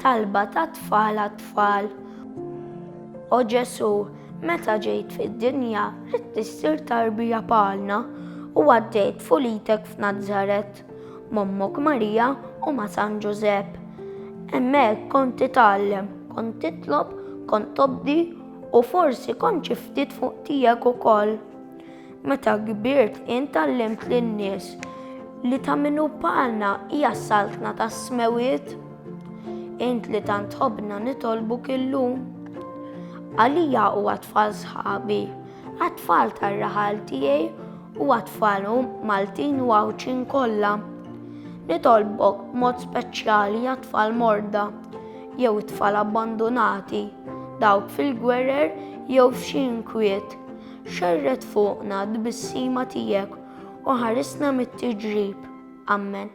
talba ta' tfal għat-tfal. O Ġesu, meta ġejt fid-dinja rid tissir tarbija bħalna u għaddejt fulitek f'Nażaret m'Ommok Marija u ma' San Ġusepp. Hemmhekk kont titgħallem, kont titlob, kont tobdi u forsi kont xi ftit fuq tiegħek ukoll. Meta kbirt intallimt lin-nies li ta' minnu bħalna hija s-saltna tas-smewiet. Int li tant tħobbna nitolbuk illum. Għalija u għat-tfal sħabi, għat-tfal tar-raħal tiegħi u għat-tfal Maltin u Għawċin kollha. Nitolbok b'mod speċjali għat-tfal morda, jew it-tfal abbandonati, dawk fil-gwerer jew f'xi inkwiet. Xerret fuqna d-bissima tiegħek u ħarisna mit-tiġrib. Amen.